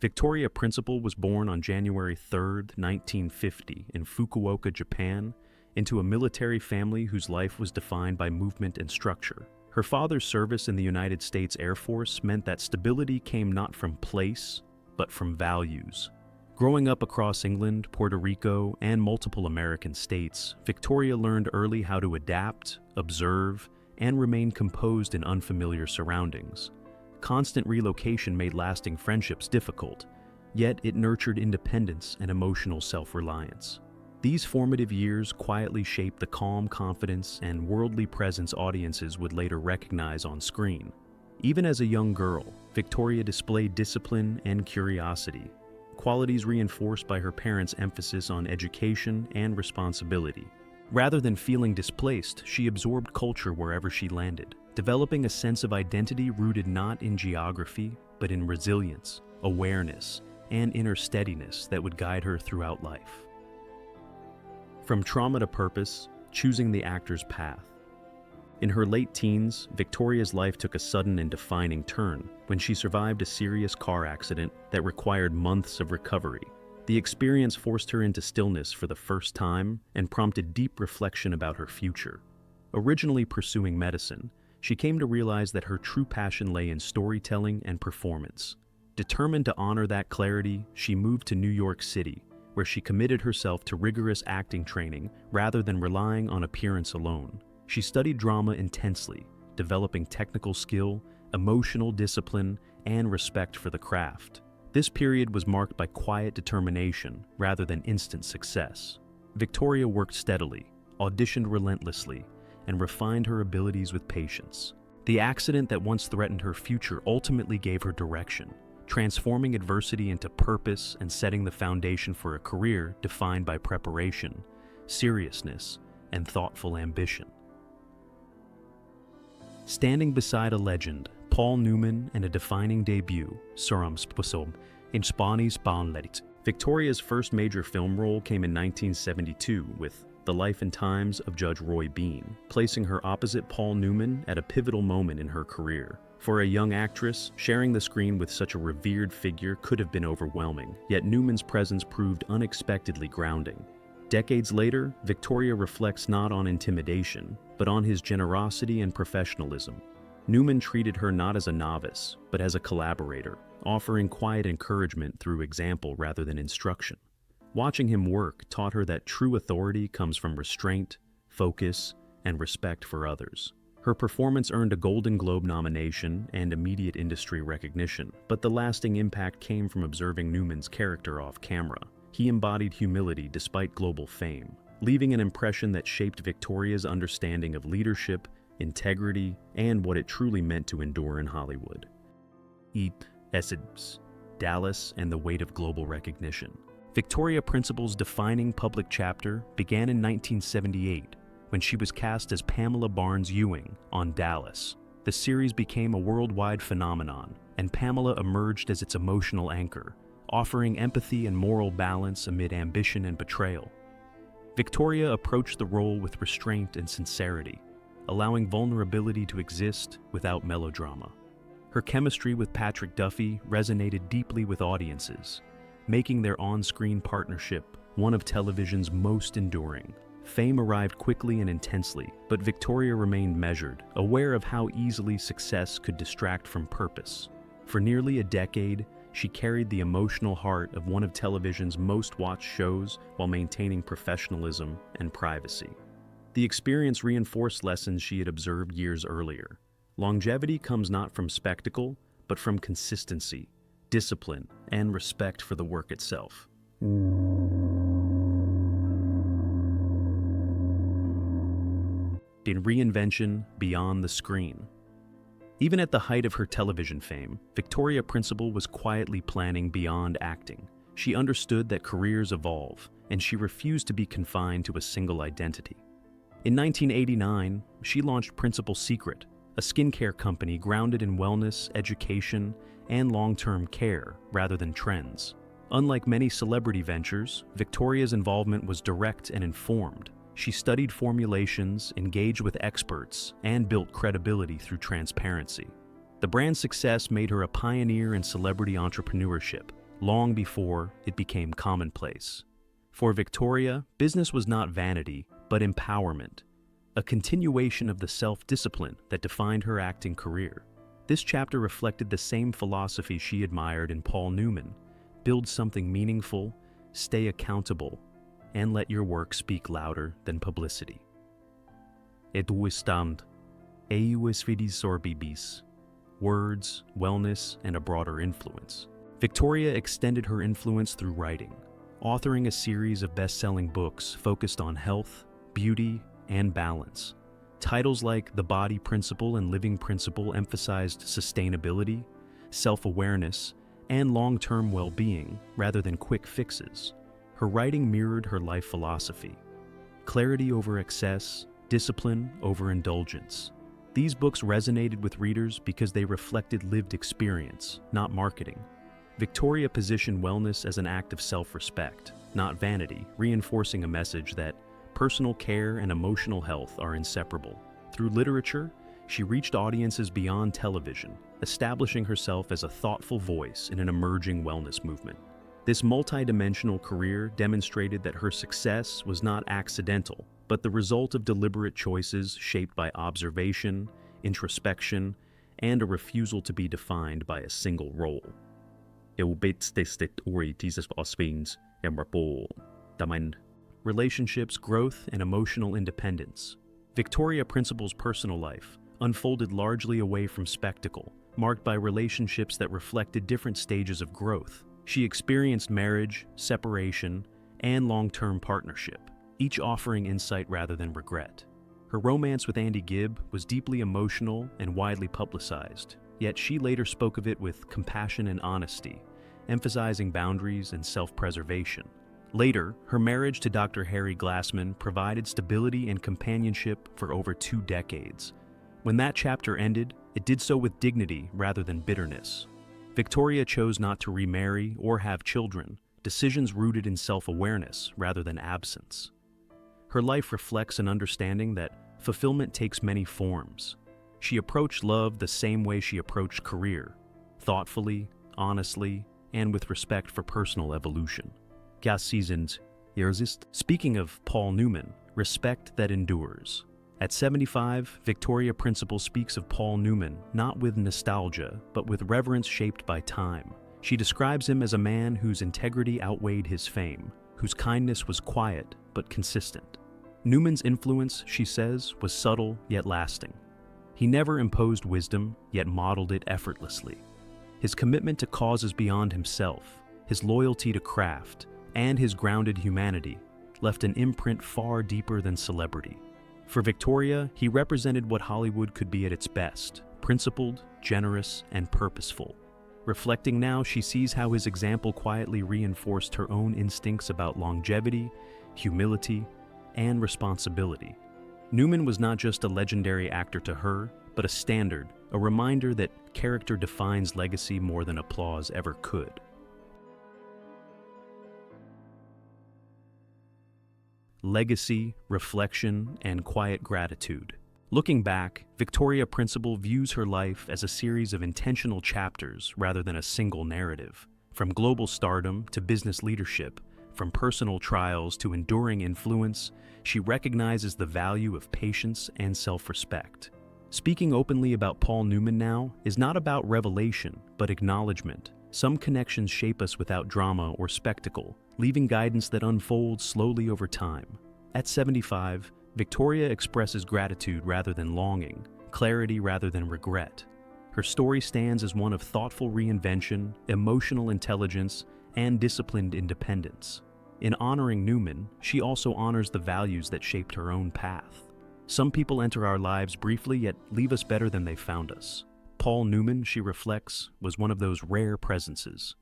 Victoria Principal was born on January 3, 1950, in Fukuoka, Japan, into a military family whose life was defined by movement and structure. Her father's service in the United States Air Force meant that stability came not from place, but from values. Growing up across England, Puerto Rico, and multiple American states, Victoria learned early how to adapt, observe, and remain composed in unfamiliar surroundings. Constant relocation made lasting friendships difficult, yet it nurtured independence and emotional self-reliance. These formative years quietly shaped the calm confidence and worldly presence audiences would later recognize on screen. Even as a young girl, Victoria displayed discipline and curiosity, qualities reinforced by her parents' emphasis on education and responsibility. Rather than feeling displaced, she absorbed culture wherever she landed, developing a sense of identity rooted not in geography, but in resilience, awareness, and inner steadiness that would guide her throughout life. From trauma to purpose, choosing the actor's path. In her late teens, Victoria's life took a sudden and defining turn when she survived a serious car accident that required months of recovery. The experience forced her into stillness for the first time and prompted deep reflection about her future. Originally pursuing medicine, she came to realize that her true passion lay in storytelling and performance. Determined to honor that clarity, she moved to New York City, where she committed herself to rigorous acting training rather than relying on appearance alone. She studied drama intensely, developing technical skill, emotional discipline, and respect for the craft. This period was marked by quiet determination rather than instant success. Victoria worked steadily, auditioned relentlessly, and refined her abilities with patience. The accident that once threatened her future ultimately gave her direction, transforming adversity into purpose and setting the foundation for a career defined by preparation, seriousness, and thoughtful ambition. Standing beside a legend, Paul Newman, and a defining debut, Suram Sposom, in Spanish Banlet. Victoria's first major film role came in 1972 with The Life and Times of Judge Roy Bean, placing her opposite Paul Newman at a pivotal moment in her career. For a young actress, sharing the screen with such a revered figure could have been overwhelming, yet Newman's presence proved unexpectedly grounding. Decades later, Victoria reflects not on intimidation, but on his generosity and professionalism. Newman treated her not as a novice, but as a collaborator, offering quiet encouragement through example rather than instruction. Watching him work taught her that true authority comes from restraint, focus, and respect for others. Her performance earned a Golden Globe nomination and immediate industry recognition, but the lasting impact came from observing Newman's character off camera. He embodied humility despite global fame, leaving an impression that shaped Victoria's understanding of leadership, integrity, and what it truly meant to endure in Hollywood. Essence, Dallas, and the weight of global recognition. Victoria Principal's defining public chapter began in 1978 when she was cast as Pamela Barnes Ewing on Dallas. The series became a worldwide phenomenon, and Pamela emerged as its emotional anchor, offering empathy and moral balance amid ambition and betrayal. Victoria approached the role with restraint and sincerity, allowing vulnerability to exist without melodrama. Her chemistry with Patrick Duffy resonated deeply with audiences, making their on-screen partnership one of television's most enduring. Fame arrived quickly and intensely, but Victoria remained measured, aware of how easily success could distract from purpose. For nearly a decade, she carried the emotional heart of one of television's most watched shows while maintaining professionalism and privacy. The experience reinforced lessons she had observed years earlier. Longevity comes not from spectacle, but from consistency, discipline, and respect for the work itself. In reinvention beyond the screen. Even at the height of her television fame, Victoria Principal was quietly planning beyond acting. She understood that careers evolve, and she refused to be confined to a single identity. In 1989, she launched Principal Secret, a skincare company grounded in wellness, education, and long-term care rather than trends. Unlike many celebrity ventures, Victoria's involvement was direct and informed. She studied formulations, engaged with experts, and built credibility through transparency. The brand's success made her a pioneer in celebrity entrepreneurship, long before it became commonplace. For Victoria, business was not vanity, but empowerment, a continuation of the self-discipline that defined her acting career. This chapter reflected the same philosophy she admired in Paul Newman: build something meaningful, stay accountable, and let your work speak louder than publicity. Eduistand, eius vidis sorbibis, words, wellness, and a broader influence. Victoria extended her influence through writing, authoring a series of best-selling books focused on health, beauty, and balance. Titles like The Body Principle and Living Principle emphasized sustainability, self-awareness, and long-term well-being rather than quick fixes. Her writing mirrored her life philosophy: clarity over excess, discipline over indulgence. These books resonated with readers because they reflected lived experience, not marketing. Victoria positioned wellness as an act of self-respect, not vanity, reinforcing a message that personal care and emotional health are inseparable. Through literature, she reached audiences beyond television, establishing herself as a thoughtful voice in an emerging wellness movement. This multidimensional career demonstrated that her success was not accidental, but the result of deliberate choices shaped by observation, introspection, and a refusal to be defined by a single role. Relationships, growth, and emotional independence. Victoria Principal's personal life unfolded largely away from spectacle, marked by relationships that reflected different stages of growth. She experienced marriage, separation, and long-term partnership, each offering insight rather than regret. Her romance with Andy Gibb was deeply emotional and widely publicized, yet she later spoke of it with compassion and honesty, emphasizing boundaries and self-preservation. Later, her marriage to Dr. Harry Glassman provided stability and companionship for over 2 decades. When that chapter ended, it did so with dignity rather than bitterness. Victoria chose not to remarry or have children, decisions rooted in self-awareness rather than absence. Her life reflects an understanding that fulfillment takes many forms. She approached love the same way she approached career: thoughtfully, honestly, and with respect for personal evolution. Speaking of Paul Newman, respect that endures. At 75, Victoria Principal speaks of Paul Newman not with nostalgia, but with reverence shaped by time. She describes him as a man whose integrity outweighed his fame, whose kindness was quiet but consistent. Newman's influence, she says, was subtle yet lasting. He never imposed wisdom, yet modeled it effortlessly. His commitment to causes beyond himself, his loyalty to craft, and his grounded humanity left an imprint far deeper than celebrity. For Victoria, he represented what Hollywood could be at its best: principled, generous, and purposeful. Reflecting now, she sees how his example quietly reinforced her own instincts about longevity, humility, and responsibility. Newman was not just a legendary actor to her, but a standard, a reminder that character defines legacy more than applause ever could. Legacy, reflection, and quiet gratitude. Looking back, Victoria Principal views her life as a series of intentional chapters rather than a single narrative. From global stardom to business leadership, from personal trials to enduring influence, she recognizes the value of patience and self-respect. Speaking openly about Paul Newman now is not about revelation, but acknowledgement. Some connections shape us without drama or spectacle, leaving guidance that unfolds slowly over time. At 75, Victoria expresses gratitude rather than longing, clarity rather than regret. Her story stands as one of thoughtful reinvention, emotional intelligence, and disciplined independence. In honoring Newman, she also honors the values that shaped her own path. Some people enter our lives briefly yet leave us better than they found us. Paul Newman, she reflects, was one of those rare presences,